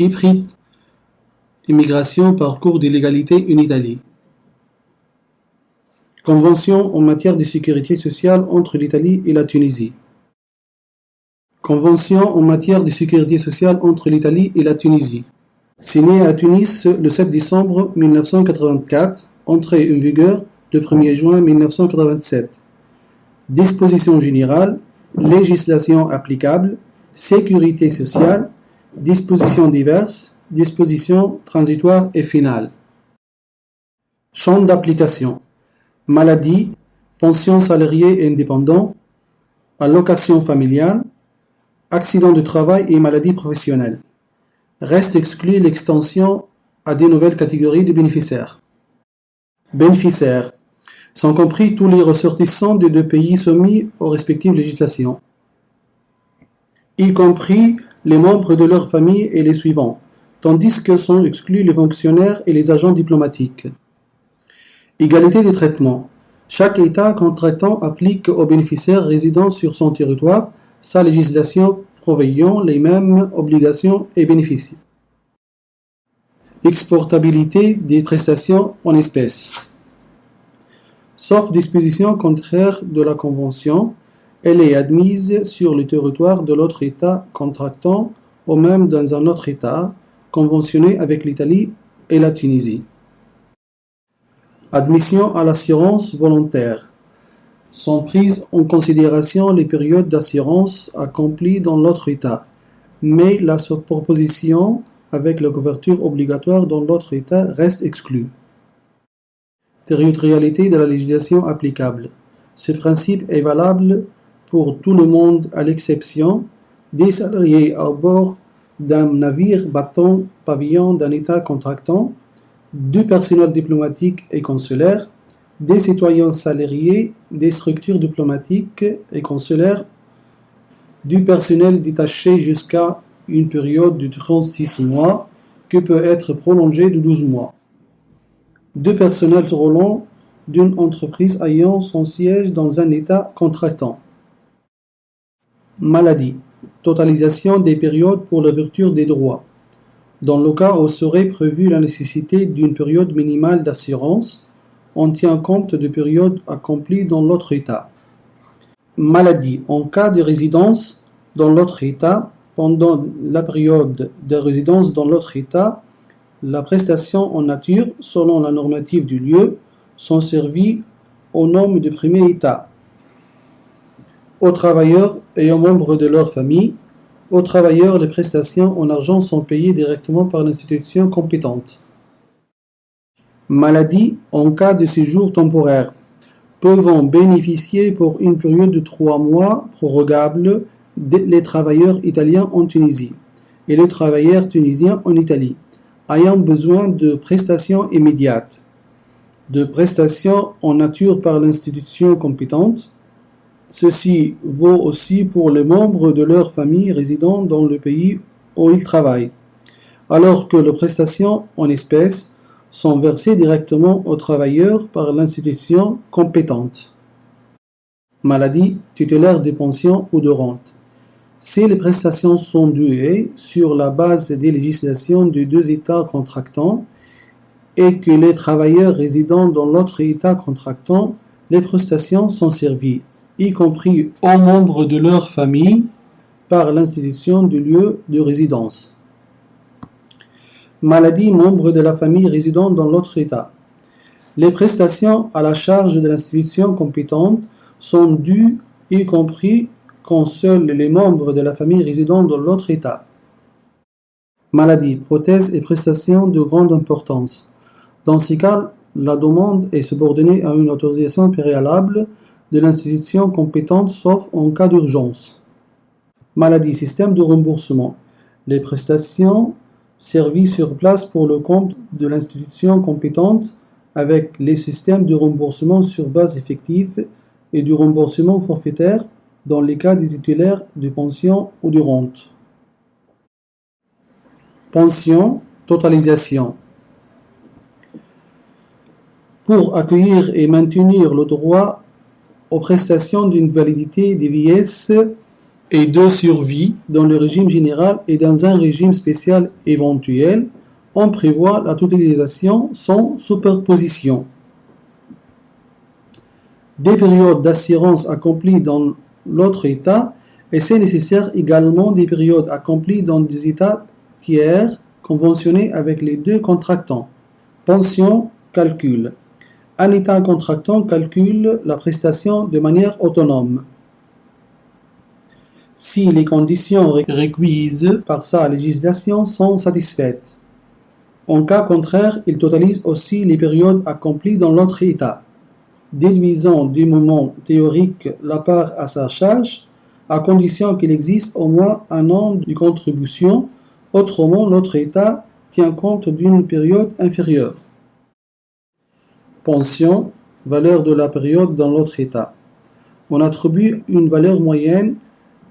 Iprit, immigration, parcours d'illégalité en Italie. Convention en matière de sécurité sociale entre l'Italie et la Tunisie. Convention en matière de sécurité sociale entre l'Italie et la Tunisie. Signée à Tunis le 7 décembre 1984, entrée en vigueur le 1er juin 1987. Dispositions générales, législation applicable, sécurité sociale, dispositions diverses, dispositions transitoires et finales. Champ d'application. Maladie, pension salariée et indépendant, allocation familiale, accident de travail et maladie professionnelle. Reste exclue l'extension à des nouvelles catégories de bénéficiaires. Bénéficiaires sont compris tous les ressortissants des deux pays soumis aux respectives législations, y compris les membres de leur famille et les suivants, tandis que sont exclus les fonctionnaires et les agents diplomatiques. Égalité de traitement. Chaque État contractant applique aux bénéficiaires résidant sur son territoire sa législation prévoyant les mêmes obligations et bénéfices. Exportabilité des prestations en espèces. Sauf disposition contraire de la Convention, elle est admise sur le territoire de l'autre État contractant ou même dans un autre État conventionné avec l'Italie et la Tunisie. Admission à l'assurance volontaire. Sont prises en considération les périodes d'assurance accomplies dans l'autre État, mais la proposition avec la couverture obligatoire dans l'autre État reste exclue. Territorialité de la législation applicable. Ce principe est valable pour tout le monde à l'exception des salariés à bord d'un navire battant pavillon d'un État contractant, du personnel diplomatique et consulaire, des citoyens salariés des structures diplomatiques et consulaires, du personnel détaché jusqu'à une période de 36 mois qui peut être prolongée de 12 mois, du personnel roulant d'une entreprise ayant son siège dans un État contractant. Maladie. Totalisation des périodes pour l'ouverture des droits. Dans le cas où serait prévue la nécessité d'une période minimale d'assurance, on tient compte de périodes accomplies dans l'autre État. Maladie. En cas de résidence dans l'autre État, pendant la période de résidence dans l'autre État, la prestation en nature, selon la normative du lieu, sont servies au nom du premier État, aux travailleurs et aux membres de leur famille. Aux travailleurs, les prestations en argent sont payées directement par l'institution compétente. Maladie, en cas de séjour temporaire, peuvent bénéficier pour une période de 3 mois prorogable les travailleurs italiens en Tunisie et les travailleurs tunisiens en Italie, ayant besoin de prestations immédiates, de prestations en nature par l'institution compétente. Ceci vaut aussi pour les membres de leur famille résidant dans le pays où ils travaillent, alors que les prestations en espèces sont versées directement aux travailleurs par l'institution compétente. Maladie, titulaire de pension ou de rente. Si les prestations sont dues sur la base des législations des deux États contractants et que les travailleurs résidant dans l'autre État contractant, les prestations sont servies, y compris aux membres de leur famille, par l'institution du lieu de résidence. Maladie, membre de la famille résidant dans l'autre État. Les prestations à la charge de l'institution compétente sont dues, y compris quand seuls les membres de la famille résidant dans l'autre État. Maladie, prothèse et prestations de grande importance. Dans ces cas, la demande est subordonnée à une autorisation préalable de l'institution compétente sauf en cas d'urgence. Maladie, système de remboursement. Les prestations servies sur place pour le compte de l'institution compétente avec les systèmes de remboursement sur base effective et du remboursement forfaitaire dans les cas des titulaires de pension ou de rente. Pension, totalisation. Pour accueillir et maintenir le droit aux prestations d'une validité de vieillesse et de survie dans le régime général et dans un régime spécial éventuel, on prévoit la totalisation sans superposition. Des périodes d'assurance accomplies dans l'autre État, et c'est nécessaire également des périodes accomplies dans des États tiers conventionnés avec les deux contractants. Pension, calcul. Un État contractant calcule la prestation de manière autonome. Si les conditions requises par sa législation sont satisfaites. En cas contraire, il totalise aussi les périodes accomplies dans l'autre État, déduisant du moment théorique la part à sa charge, à condition qu'il existe au moins un an de contribution, autrement l'autre État tient compte d'une période inférieure. Pension, valeur de la période dans l'autre État. On attribue une valeur moyenne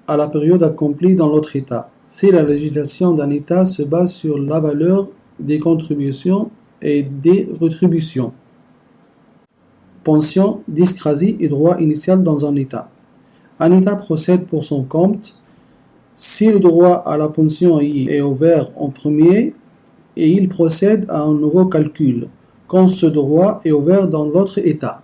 à la période accomplie dans l'autre État. Si la législation d'un État se base sur la valeur des contributions et des rétributions. Pension, dyscrasie et droit initial dans un État. Un État procède pour son compte si le droit à la pension est ouvert en premier et il procède à un nouveau calcul quand ce droit est ouvert dans l'autre État.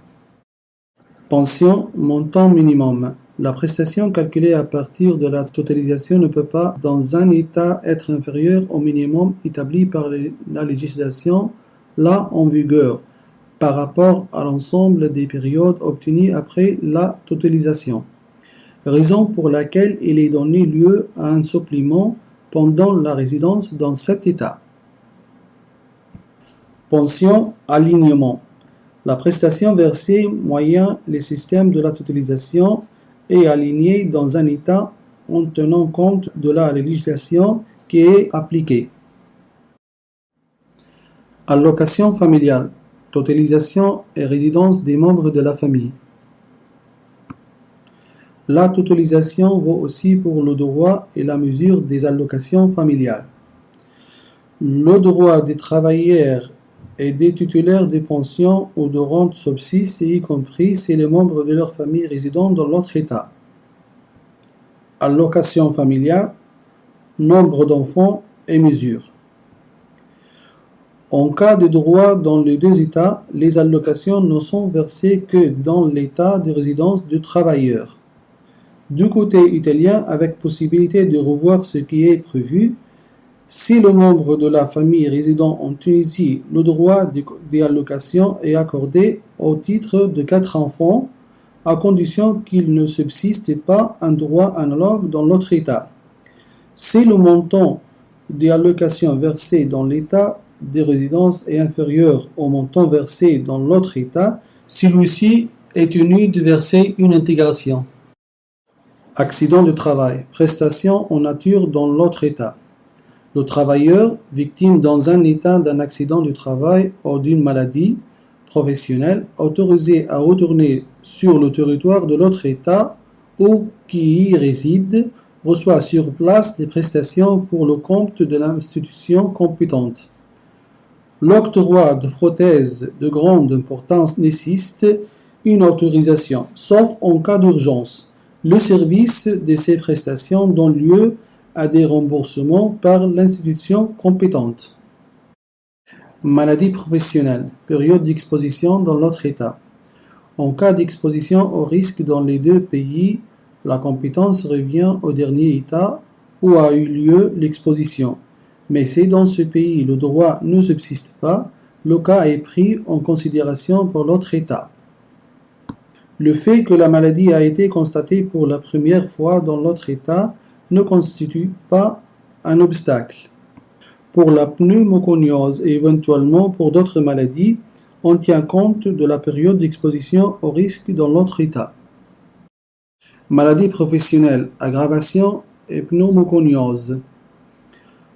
Pension, montant minimum. La prestation calculée à partir de la totalisation ne peut pas, dans un État, être inférieure au minimum établi par la législation là en vigueur par rapport à l'ensemble des périodes obtenues après la totalisation, raison pour laquelle il est donné lieu à un supplément pendant la résidence dans cet État. Pension, alignement. La prestation versée moyen les systèmes de la totalisation est alignée dans un État en tenant compte de la législation qui est appliquée. Allocation familiale, totalisation et résidence des membres de la famille. La totalisation vaut aussi pour le droit et la mesure des allocations familiales. Le droit des travailleurs et des titulaires de pensions ou de rentes subsiste, y compris si les membres de leur famille résident dans l'autre État. Allocation familiale, nombre d'enfants et mesures. En cas de droit dans les deux États, les allocations ne sont versées que dans l'État de résidence du travailleur. Du côté italien, avec possibilité de revoir ce qui est prévu, si le membre de la famille résidant en Tunisie, le droit des allocations est accordé au titre de 4 enfants, à condition qu'il ne subsiste pas un droit analogue dans l'autre État. Si le montant des allocations versées dans l'État de résidence est inférieur au montant versé dans l'autre État, celui-ci est tenu de verser une intégration. Accident de travail, prestation en nature dans l'autre État. Le travailleur, victime dans un État d'un accident du travail ou d'une maladie professionnelle, autorisé à retourner sur le territoire de l'autre État ou qui y réside, reçoit sur place des prestations pour le compte de l'institution compétente. L'octroi de prothèses de grande importance nécessite une autorisation, sauf en cas d'urgence. Le service de ces prestations donne lieu à des remboursements par l'institution compétente. Maladie professionnelle, période d'exposition dans l'autre État. En cas d'exposition au risque dans les deux pays, la compétence revient au dernier État où a eu lieu l'exposition. Mais si dans ce pays le droit ne subsiste pas, le cas est pris en considération pour l'autre État. Le fait que la maladie a été constatée pour la première fois dans l'autre État ne constitue pas un obstacle. Pour la pneumoconiose et éventuellement pour d'autres maladies, on tient compte de la période d'exposition au risque dans l'autre État. Maladie professionnelle, aggravation et pneumoconiose.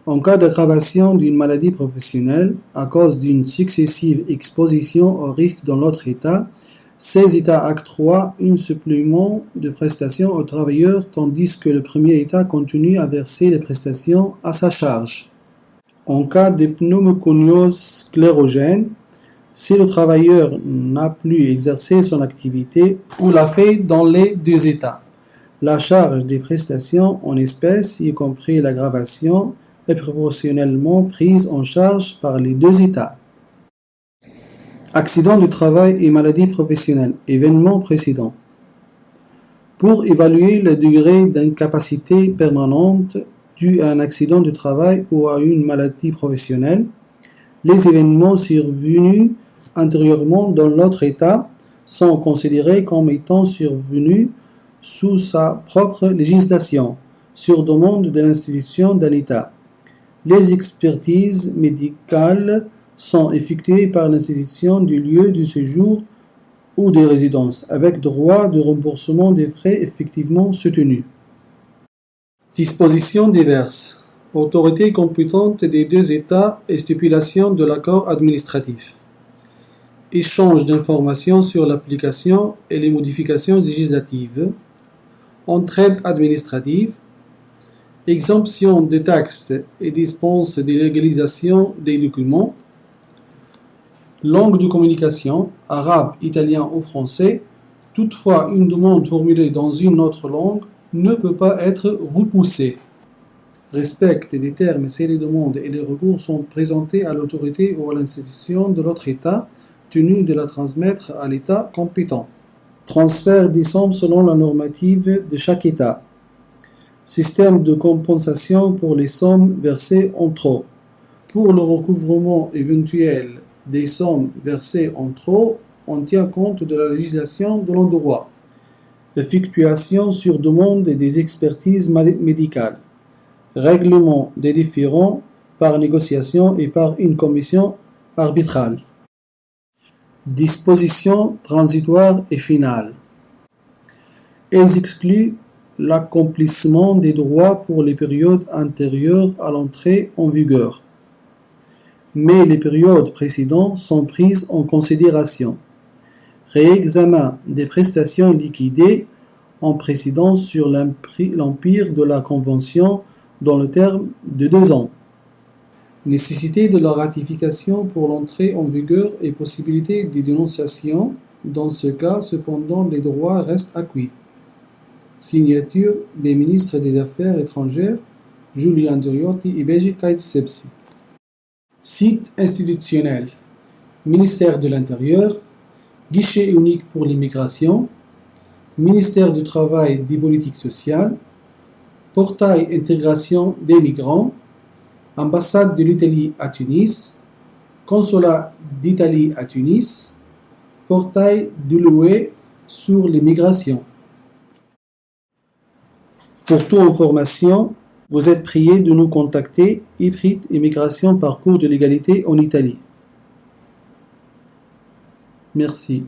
En cas d'aggravation d'une maladie professionnelle à cause d'une successive exposition au risque dans l'autre État, ces États octroient un supplément de prestations aux travailleurs tandis que le premier État continue à verser les prestations à sa charge. En cas de pneumoconiose sclérogène, si le travailleur n'a plus exercé son activité ou l'a fait dans les deux États, La charge des prestations en espèces, y compris l'aggravation, est proportionnellement prise en charge par les deux États. Accident du travail et maladie professionnelle, événements précédents. Pour évaluer le degré d'incapacité permanente due à un accident du travail ou à une maladie professionnelle, les événements survenus antérieurement dans l'autre État sont considérés comme étant survenus sous sa propre législation, sur demande de l'institution d'un État. Les expertises médicales sont effectuées par l'institution du lieu de séjour ou de résidence, avec droit de remboursement des frais effectivement soutenus. Dispositions diverses. Autorité compétente des deux États et stipulation de l'accord administratif. Échange d'informations sur l'application et les modifications législatives. Entraide administrative. Exemption des taxes et dispense de légalisation des documents. Langue de communication, arabe, italien ou français. Toutefois, une demande formulée dans une autre langue ne peut pas être repoussée. Respecte des termes si les demandes et les recours sont présentés à l'autorité ou à l'institution de l'autre État, tenu de la transmettre à l'État compétent. Transfert des sommes selon la normative de chaque État. Système de compensation pour les sommes versées en trop. Pour le recouvrement éventuel des sommes versées en trop, on tient compte de la législation de l'endroit. Effectuation sur demande des expertises médicales. Règlement des différends par négociation et par une commission arbitrale. Dispositions transitoires et finales. Elles excluent l'accomplissement des droits pour les périodes antérieures à l'entrée en vigueur, mais les périodes précédentes sont prises en considération. Réexamen des prestations liquidées en précédence sur l'empire de la Convention dans le terme de 2 ans. Nécessité de la ratification pour l'entrée en vigueur et possibilité de dénonciation. Dans ce cas, cependant, les droits restent acquis. Signature des ministres des Affaires étrangères, Julien Andriotti et Beji Kaitsepsi. Site institutionnel. Ministère de l'Intérieur, guichet unique pour l'immigration, ministère du Travail et des Politiques sociales, portail intégration des migrants, ambassade de l'Italie à Tunis, consulat d'Italie à Tunis, portail de l'UE sur l'immigration. Pour toute information, vous êtes prié de nous contacter IPRIT Immigration Parcours de l'égalité en Italie. Merci.